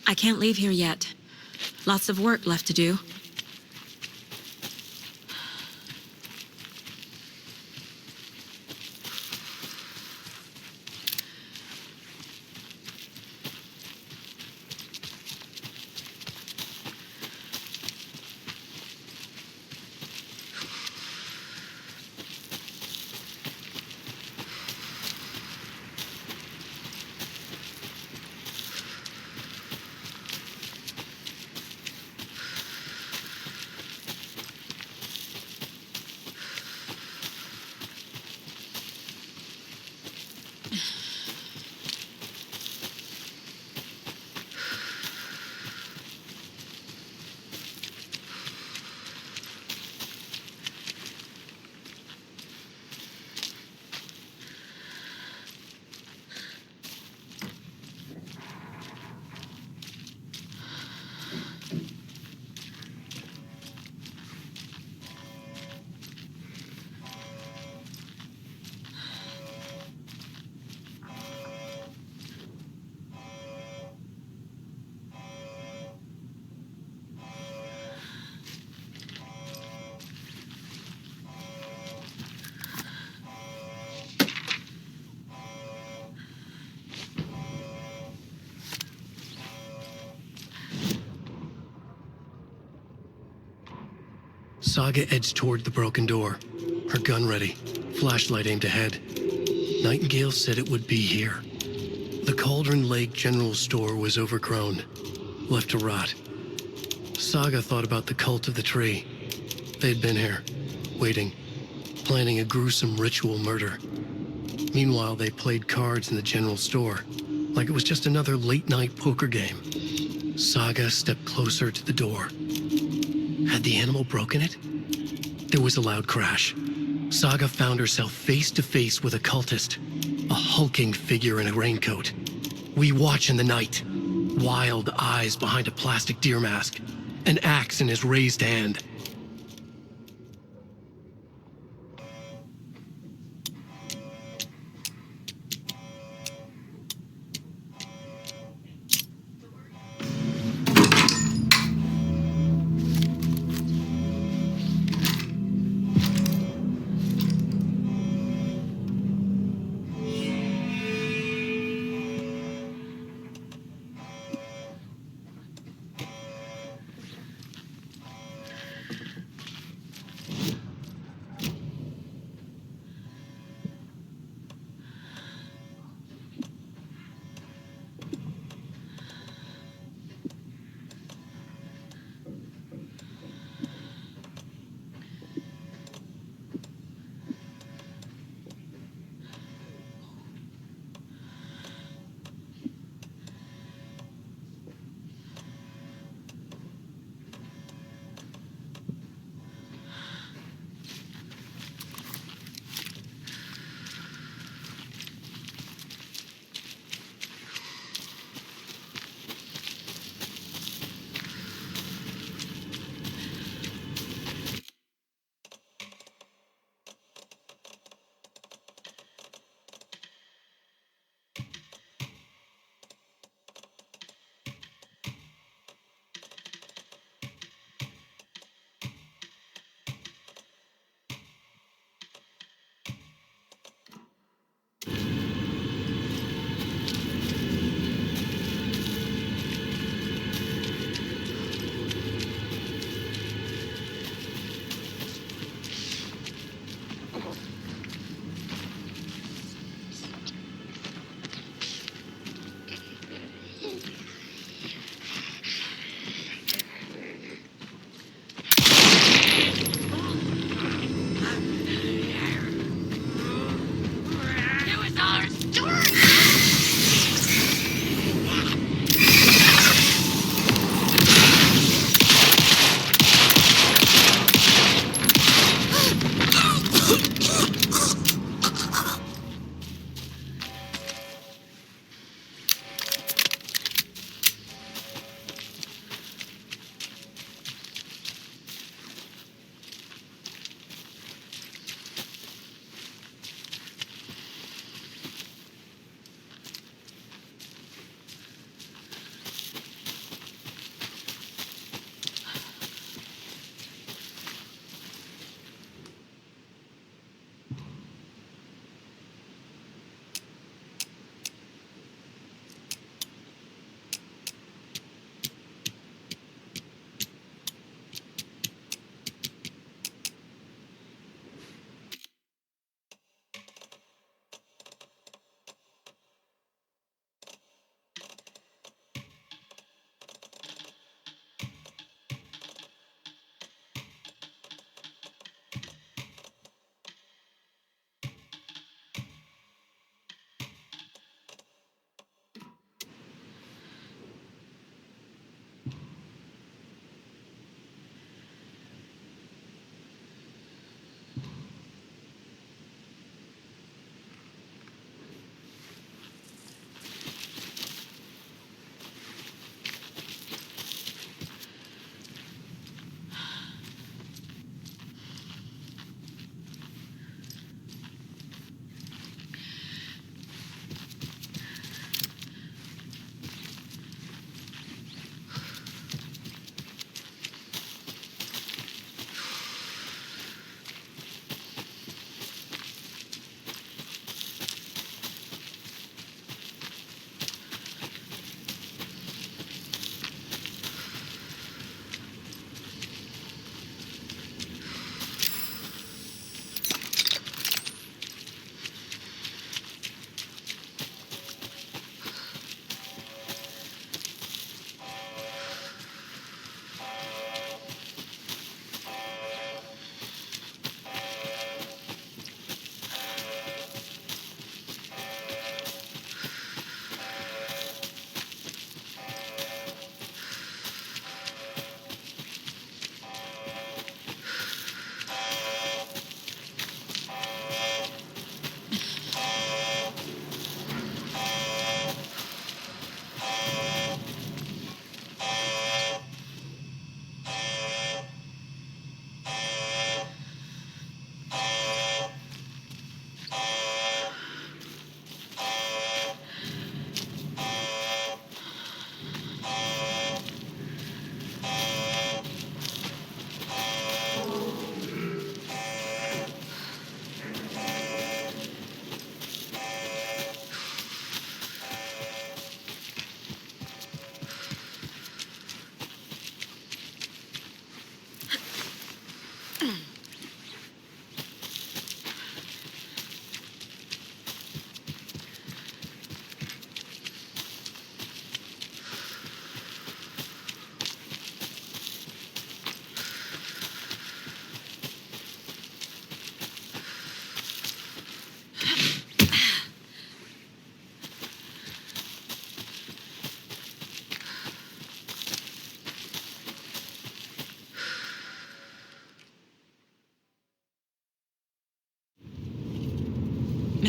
I can't leave here yet. Lots of work left to do. Saga edged toward the broken door, her gun ready, flashlight aimed ahead. Nightingale said it would be here. The Cauldron Lake General Store was overgrown, left to rot. Saga thought about the cult of the tree. They'd been here, waiting, planning a gruesome ritual murder. Meanwhile, they played cards in the general store, like it was just another late-night poker game. Saga stepped closer to the door. Had the animal broken it? There was a loud crash. Saga found herself face to face with a cultist, a hulking figure in a raincoat. We watch in the night, wild eyes behind a plastic deer mask, an axe in his raised hand.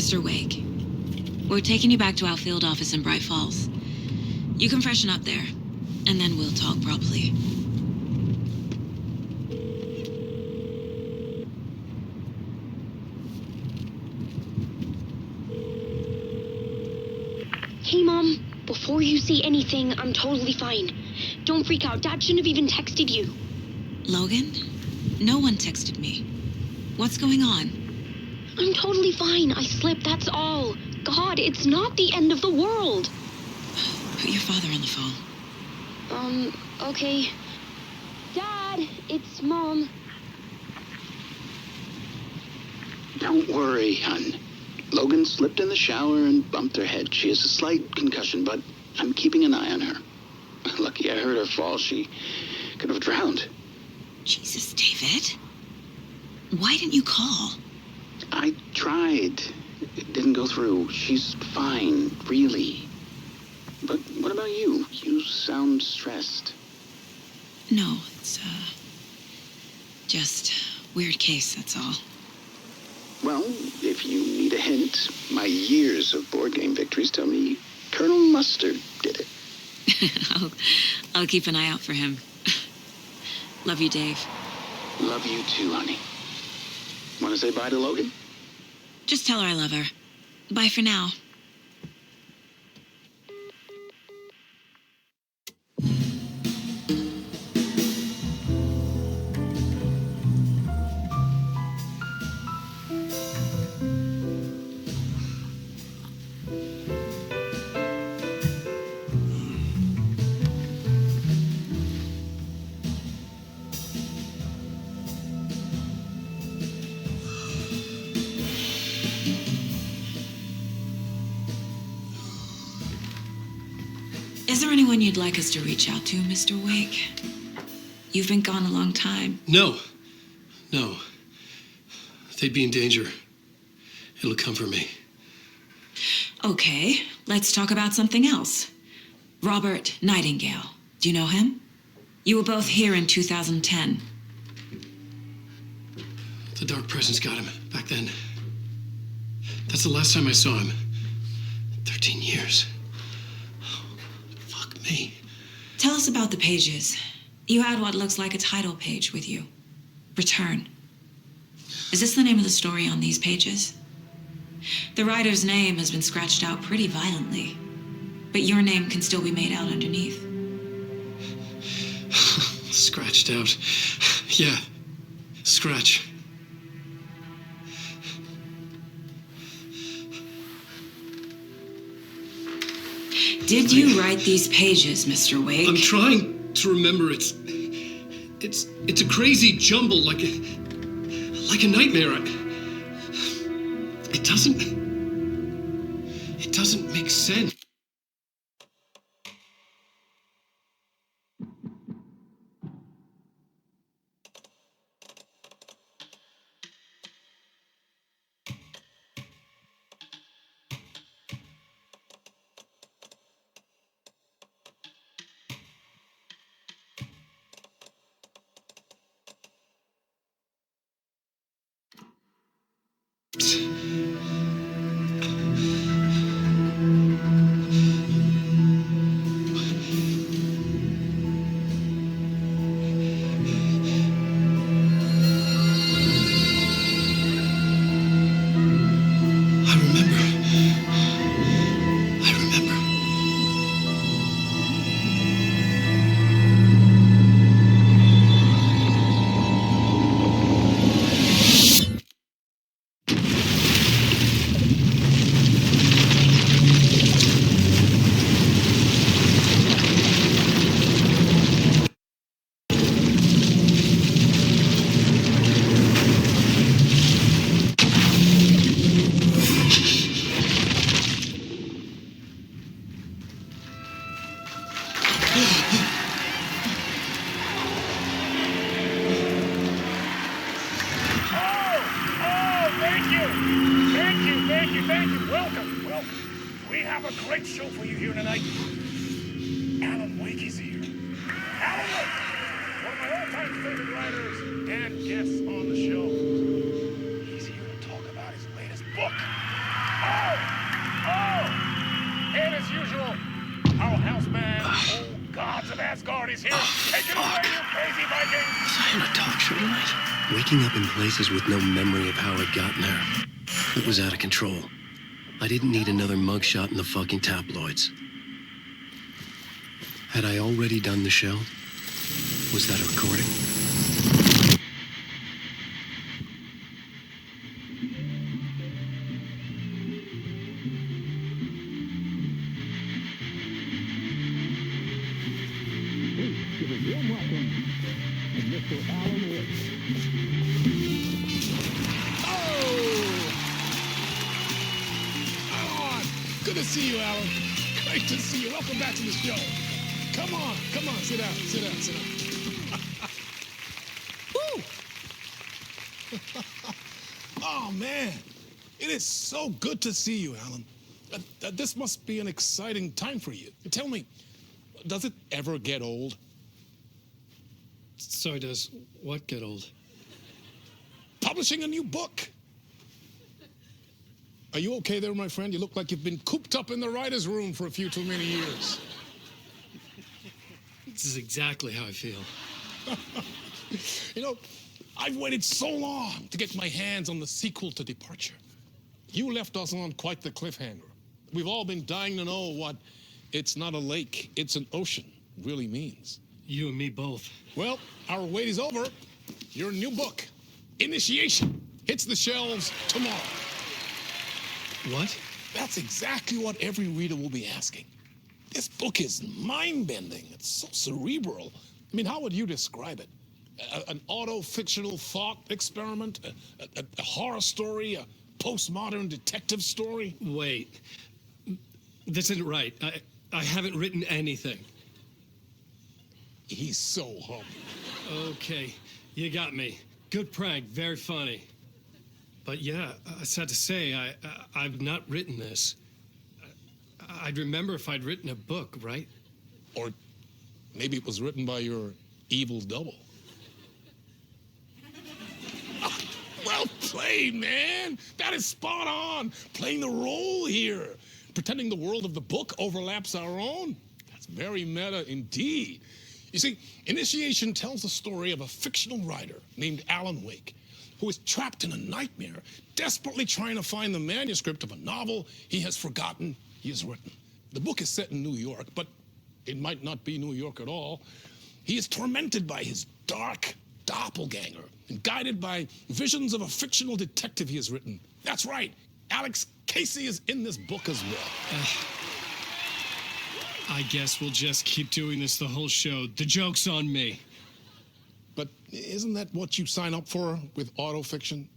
Mr. Wake, we're taking you back to our field office in Bright Falls. You can freshen up there, and then we'll talk properly. Hey, Mom. Before you say anything, I'm totally fine. Don't freak out. Dad shouldn't have even texted you. Logan? No one texted me. What's going on? I'm totally fine. I slipped, that's all. God, it's not the end of the world. Put your father on the phone. Okay. Dad, it's Mom. Don't worry, hon. Logan slipped in the shower and bumped her head. She has a slight concussion, but I'm keeping an eye on her. Lucky I heard her fall. She could have drowned. Jesus, David. Why didn't you call? I tried. It didn't go through. She's fine, really. But what about you? You sound stressed. No, it's, just weird case, that's all. Well, if you need a hint, my years of board game victories tell me Colonel Mustard did it. I'll keep an eye out for him. Love you, Dave. Love you too, honey. Want to say bye to Logan? Just tell her I love her. Bye for now. Is there anyone you'd like us to reach out to, Mr. Wake? You've been gone a long time. No. They'd be in danger. It'll come for me. Okay, let's talk about something else. Robert Nightingale. Do you know him? You were both here in 2010. The Dark Presence got him back then. That's the last time I saw him. 13 years. Oh, fuck me. Tell us about the pages. You had what looks like a title page with you. Return. Is this the name of the story on these pages? The writer's name has been scratched out pretty violently, but your name can still be made out underneath. Scratched out. Yeah. Scratch. Did you write these pages, Mr. Wake? I'm trying to remember. It's a crazy jumble, like a nightmare. It doesn't make sense. I remember. Thank you. Welcome. We have a great show for you here tonight. Alan Wake is here. Alan Wake, one of my all-time favorite writers and guests on the show. He's here to talk about his latest book, And as usual, our houseman, old gods of Asgard, is here. Take it away, you crazy Vikings! Was I in a talk show tonight? Waking up in places with no memory of how I'd gotten there. It was out of control. I didn't need another mugshot in the fucking tabloids. Had I already done the show? Was that a recording? Good to see you, Alan. Great to see you. Welcome back to the show. Come on, sit down. Woo! Oh, man. It is so good to see you, Alan. This must be an exciting time for you. Tell me, does it ever get old? So does what get old? Publishing a new book. Are you okay there, my friend? You look like you've been cooped up in the writer's room for a few too many years. This is exactly how I feel. You know, I've waited so long to get my hands on the sequel to Departure. You left us on quite the cliffhanger. We've all been dying to know what "it's not a lake, it's an ocean" really means. You and me both. Well, our wait is over. Your new book, Initiation, hits the shelves tomorrow. What? That's exactly what every reader will be asking. This book is mind-bending. It's so cerebral. I mean, how would you describe it? An auto-fictional thought experiment? A horror story? A postmodern detective story? Wait. This isn't right. I haven't written anything. He's so humble. Okay, you got me. Good prank, very funny. But yeah, sad to say, I've not written this. I'd remember if I'd written a book, right? Or maybe it was written by your evil double. Well played, man. That is spot on. Playing the role here. Pretending the world of the book overlaps our own. That's very meta indeed. You see, Initiation tells the story of a fictional writer named Alan Wake, who is trapped in a nightmare, desperately trying to find the manuscript of a novel he has forgotten he has written. The book is set in New York, but it might not be New York at all. He is tormented by his dark doppelganger and guided by visions of a fictional detective he has written. That's right, Alex Casey is in this book as well. I guess we'll just keep doing this the whole show. The joke's on me. But isn't that what you sign up for with autofiction?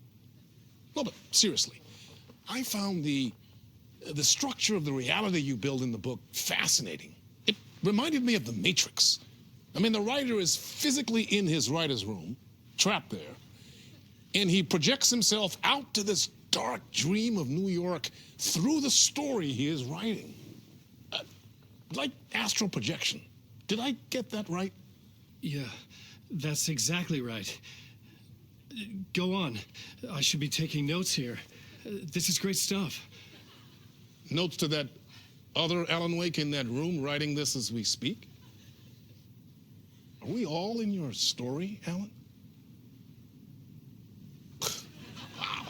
No, but seriously, I found the structure of the reality you build in the book fascinating. It reminded me of The Matrix. I mean, the writer is physically in his writer's room, trapped there, and he projects himself out to this dark dream of New York through the story he is writing. Like astral projection. Did I get that right? Yeah, that's exactly right. Go on. I should be taking notes here. This is great stuff. Notes to that other Alan Wake in that room writing this as we speak? Are we all in your story, Alan? Wow.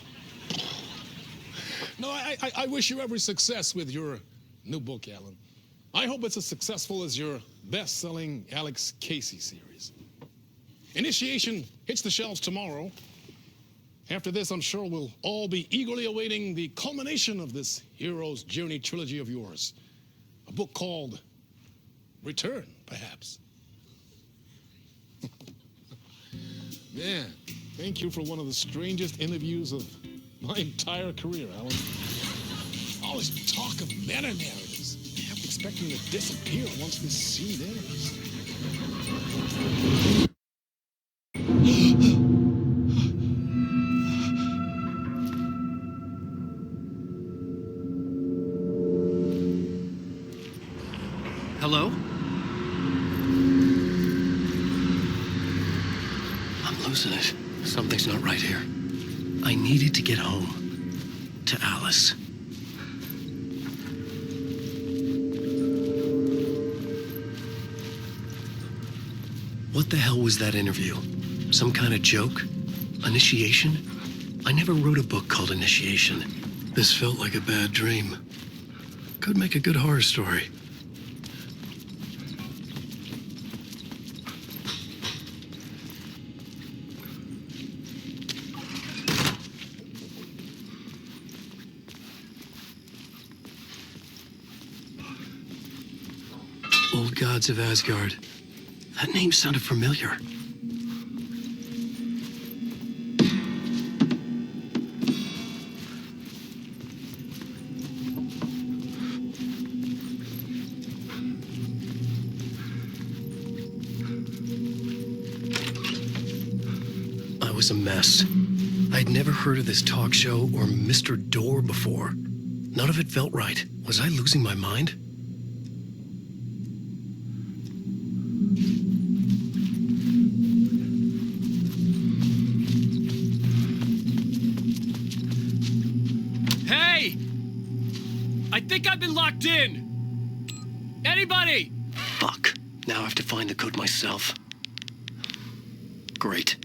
No, I wish you every success with your new book, Alan. I hope it's as successful as your best-selling Alex Casey series. Initiation hits the shelves tomorrow. After this, I'm sure we'll all be eagerly awaiting the culmination of this hero's journey trilogy of yours. A book called Return, perhaps. Man, thank you for one of the strangest interviews of my entire career, Alan. All this talk of meta-narratives. I'm expecting to disappear once this scene ends. Hello? I'm losing it. Something's not right here. I needed to get home. To Alice. What the hell was that interview? Some kind of joke? Initiation? I never wrote a book called Initiation. This felt like a bad dream. Could make a good horror story. Old Gods of Asgard. That name sounded familiar. I was a mess. I'd never heard of this talk show or Mr. Door before. None of it felt right. Was I losing my mind? Hey! I think I've been locked in! Anybody? Fuck. Now I have to find the code myself. Great.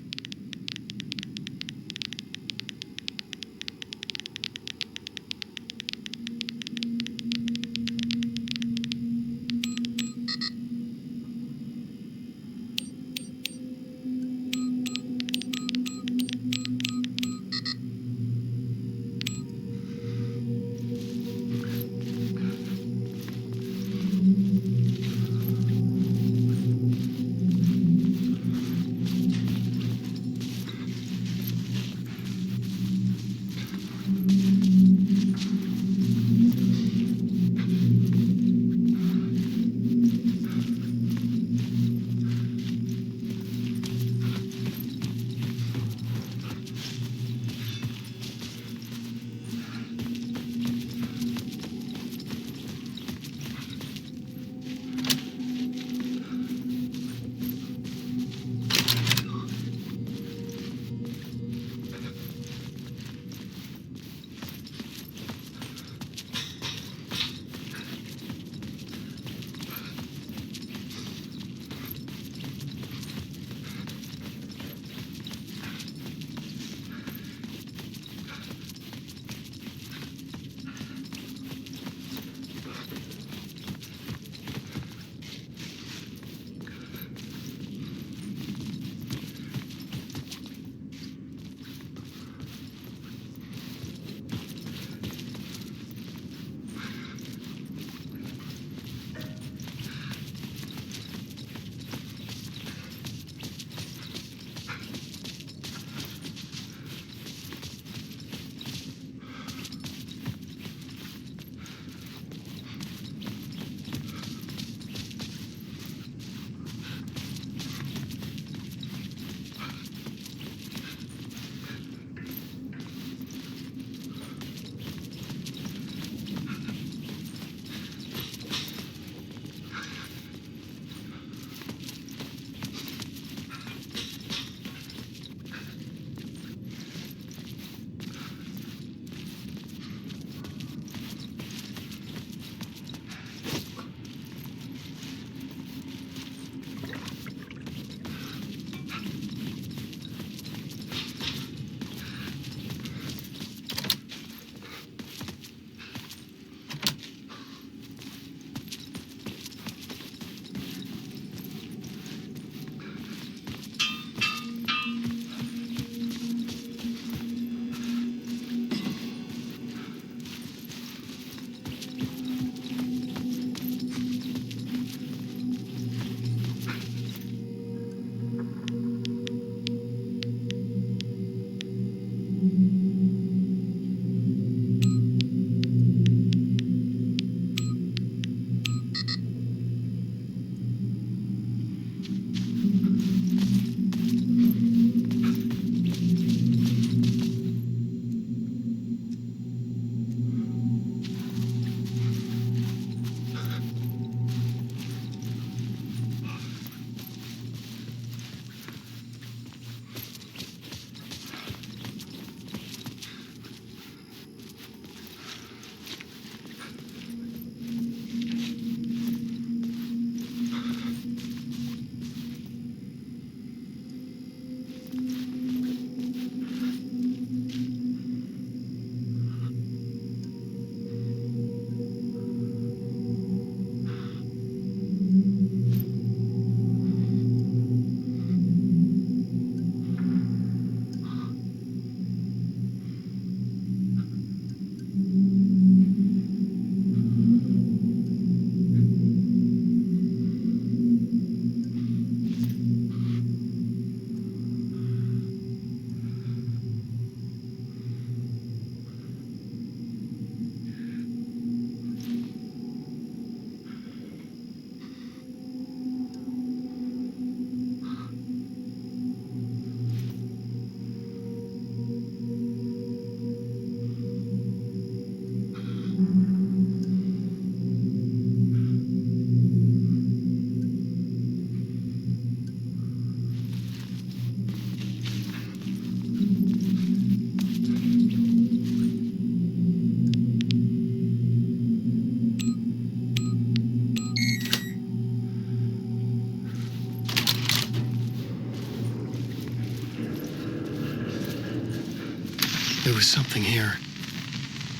There was something here.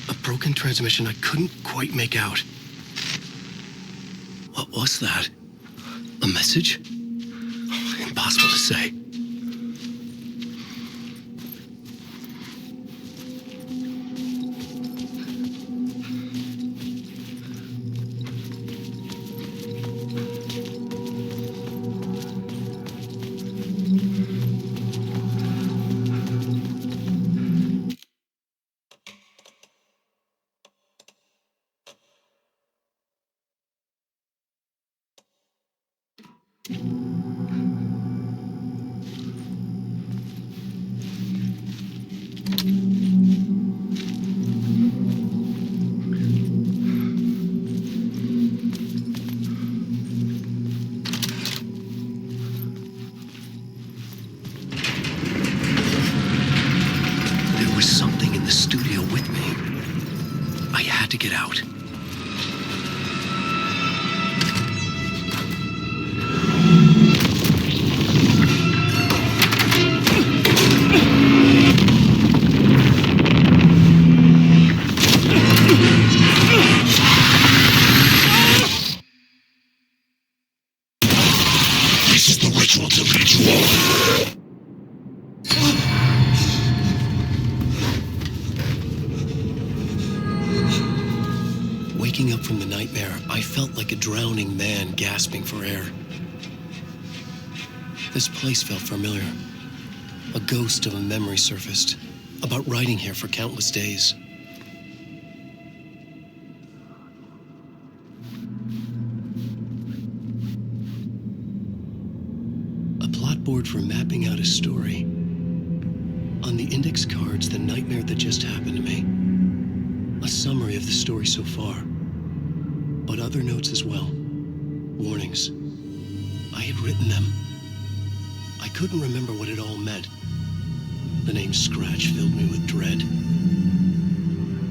A broken transmission I couldn't quite make out. What was that? A message? Impossible to say. There was something in the studio with me. I had to get out. This is the ritual to lead you on. Waking up from the nightmare, I felt like a drowning man gasping for air. This place felt familiar. A ghost of a memory surfaced, about riding here for countless days. A plot board for mapping out a story. On the index cards, the nightmare that just happened to me. A summary of the story so far, but other notes as well. Warnings. I had written them. I couldn't remember what it all meant. The name Scratch filled me with dread.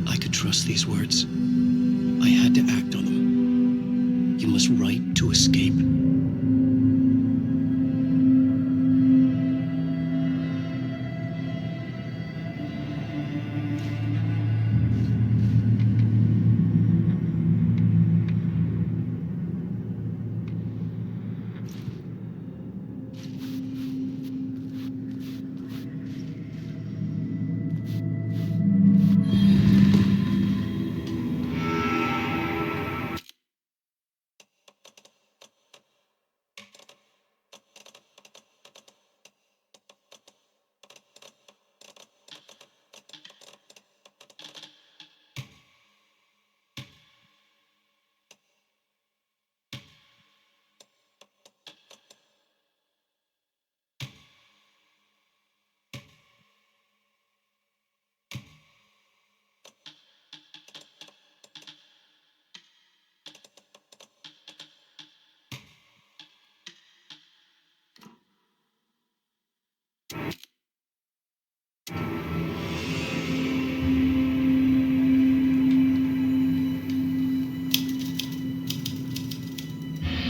I could trust these words. I had to act on them. You must write to escape.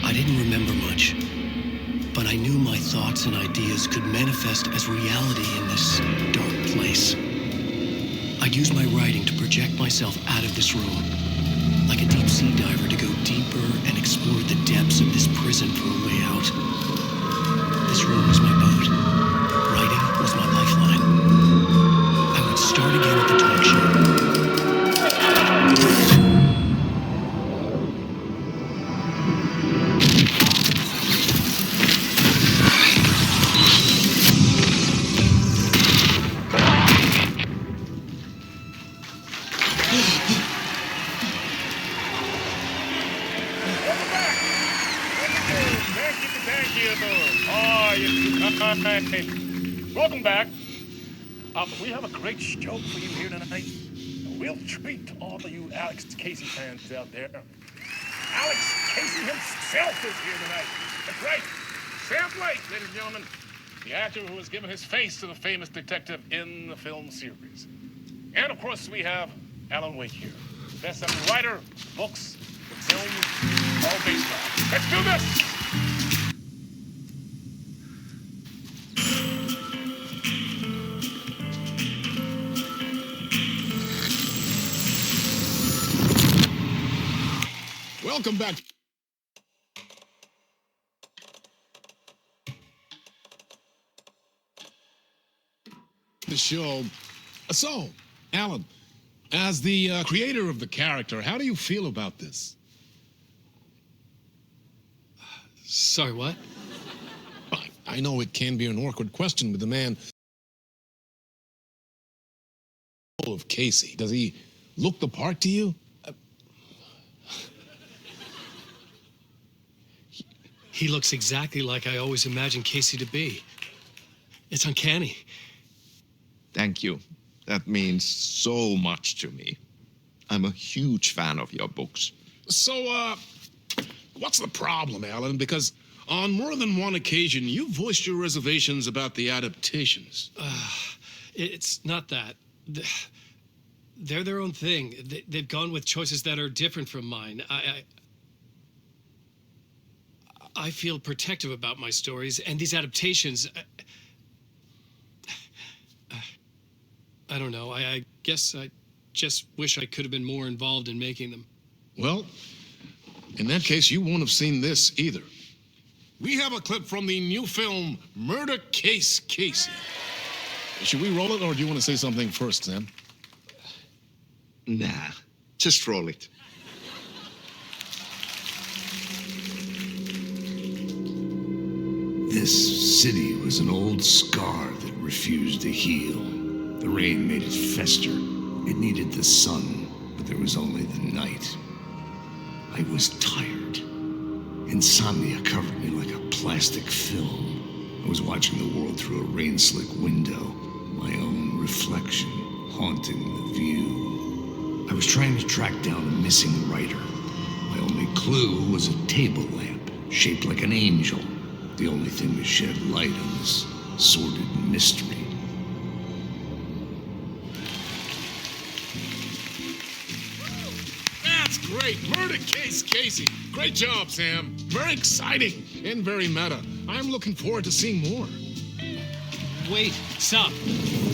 I didn't remember much, but I knew my thoughts and ideas could manifest as reality in this dark place. I'd use my writing to project myself out of this room, like a deep sea diver to go deeper and explore the depths of this prison for a way out. This room was my boat. Writing was my lifeline. I would start again at the talk show. Welcome back. We have a great show for you here tonight. A real treat to all of you Alex Casey fans out there. Alex Casey himself is here tonight. That's right. Sam Blake, ladies and gentlemen. The actor who has given his face to the famous detective in the film series. And of course, we have Alan Wake here. Best-selling writer, books, films, all based on. Let's do this! Welcome back. The show. So, Alan, as the creator of the character, how do you feel about this? Sorry, what? I know it can be an awkward question with the man of Casey. Does he look the part to you? He looks exactly like I always imagined Casey to be. It's uncanny. Thank you. That means so much to me. I'm a huge fan of your books. So, what's the problem, Alan? Because on more than one occasion, you voiced your reservations about the adaptations. It's not that. They're their own thing. They've gone with choices that are different from mine. I feel protective about my stories, and these adaptations... I don't know. I guess I just wish I could have been more involved in making them. Well, in that case, you won't have seen this either. We have a clip from the new film, Murder Case Casey. Should we roll it, or do you want to say something first, Sam? Nah, just roll it. This city was an old scar that refused to heal. The rain made it fester. It needed the sun, but there was only the night. I was tired. Insomnia covered me like a plastic film. I was watching the world through a rain-slick window, my own reflection haunting the view. I was trying to track down a missing writer. My only clue was a table lamp, shaped like an angel. The only thing to shed light on this sordid mystery. That's great. Murder Case Casey. Great job, Sam. Very exciting and very meta. I'm looking forward to seeing more. Wait, stop.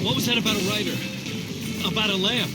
What was that about a writer? About a lamp?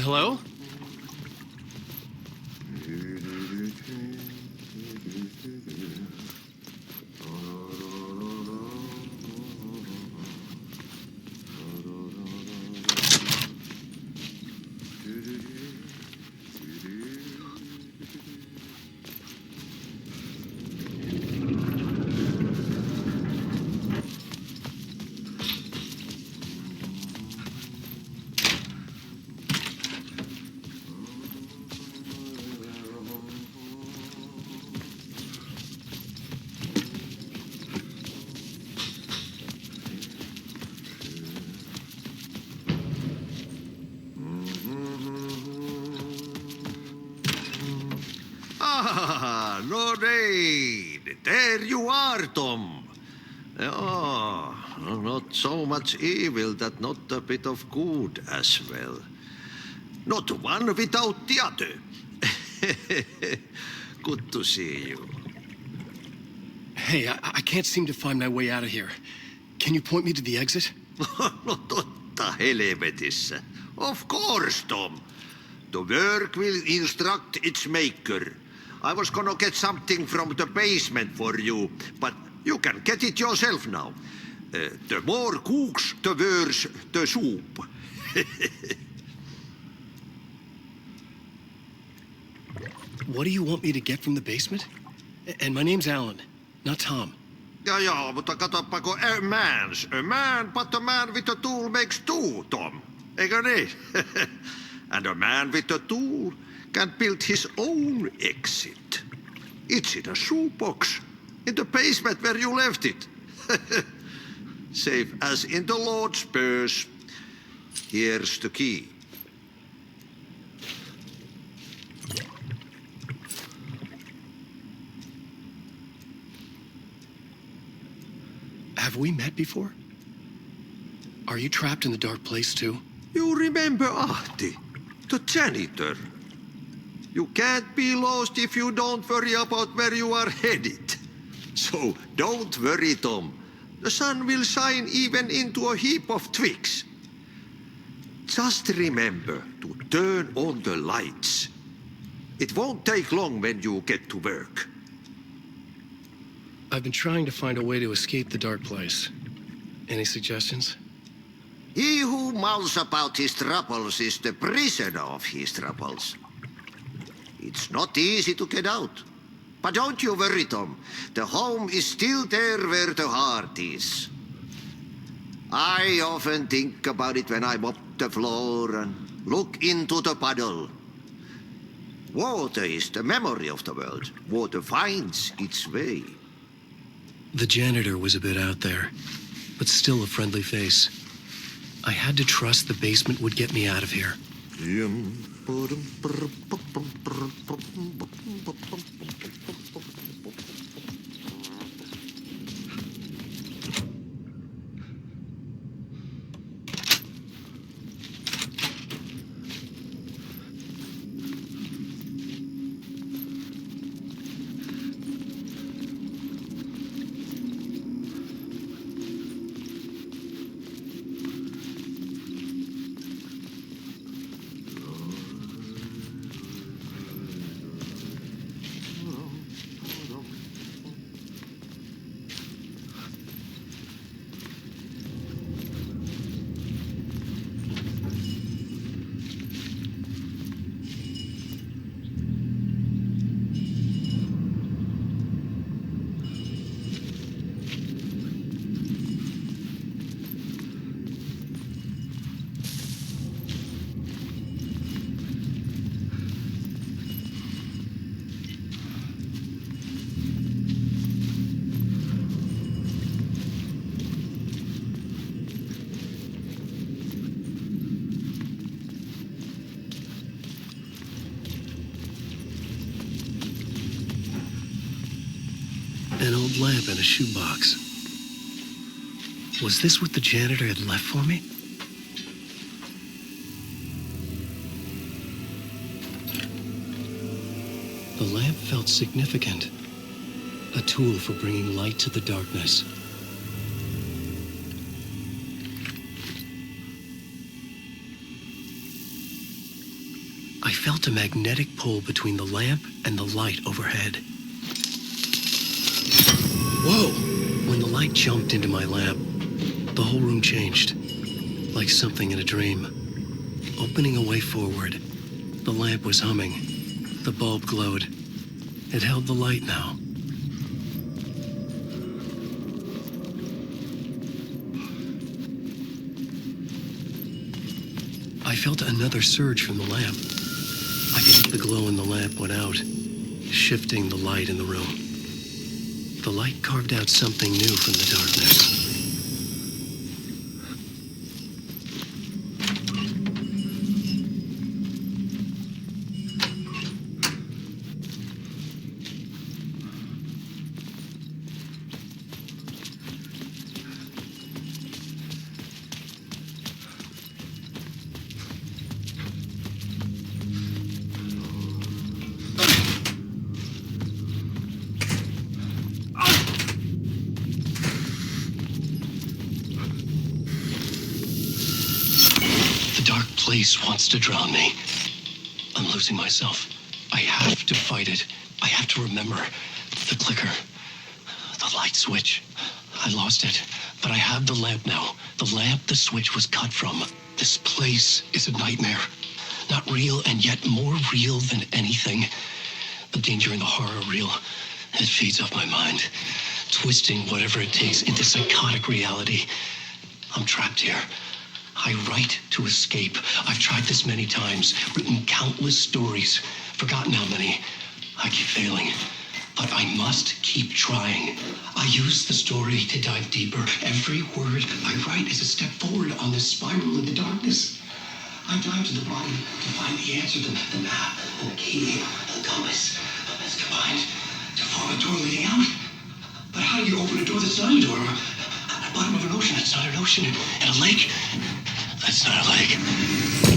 Hello? Ah, Lorraine! There you are, Tom. Oh, not so much evil that not a bit of good as well. Not one without the other. Good to see you. Hey, I can't seem to find my way out of here. Can you point me to the exit? No totta helvetissä. Of course, Tom. The work will instruct its maker. I was gonna get something from the basement for you, but you can get it yourself now. The more cooks, the worse the soup. What do you want me to get from the basement? And my name's Alan, not Tom. Ja, mutta katsoppa, a man, but a man with a tool makes two, Tom. Eikö niin? And a man with a tool can build his own exit. It's in a shoebox, in the basement where you left it. Safe as in the Lord's purse. Here's the key. Have we met before? Are you trapped in the dark place too? You remember Ahti, the janitor. You can't be lost if you don't worry about where you are headed. So don't worry, Tom. The sun will shine even into a heap of twigs. Just remember to turn on the lights. It won't take long when you get to work. I've been trying to find a way to escape the dark place. Any suggestions? He who mouths about his troubles is the prisoner of his troubles. It's not easy to get out. But don't you worry, Tom. The home is still there where the heart is. I often think about it when I mop the floor and look into the puddle. Water is the memory of the world. Water finds its way. The janitor was a bit out there, but still a friendly face. I had to trust the basement would get me out of here. An old lamp in a shoebox. Was this what the janitor had left for me? The lamp felt significant. A tool for bringing light to the darkness. felt a magnetic pull between the lamp and the light overhead. Whoa! When the light jumped into my lamp, the whole room changed, like something in a dream. Opening a way forward, the lamp was humming. The bulb glowed. It held the light now. I felt another surge from the lamp. I felt the glow in the lamp went out, shifting the light in the room. The light carved out something new from the darkness. Place wants to drown me. I'm losing myself. I have to fight it. I have to remember the clicker, the light switch. I lost it, but I have the lamp now. The lamp the switch was cut from. This place is a nightmare. Not real, and yet more real than anything. The danger and the horror real. It feeds off my mind, twisting whatever it takes into psychotic reality. I'm trapped here. I write to escape. I've tried this many times, written countless stories, forgotten how many. I keep failing, but I must keep trying. I use the story to dive deeper. Every word I write is a step forward on this spiral into darkness. I dive to the bottom to find the answer, the map, and the key, the compass, has combined to form a door leading out. But how do you open a door that's not a door? At the bottom of an ocean, that's not an ocean. And a lake, that's not a lake.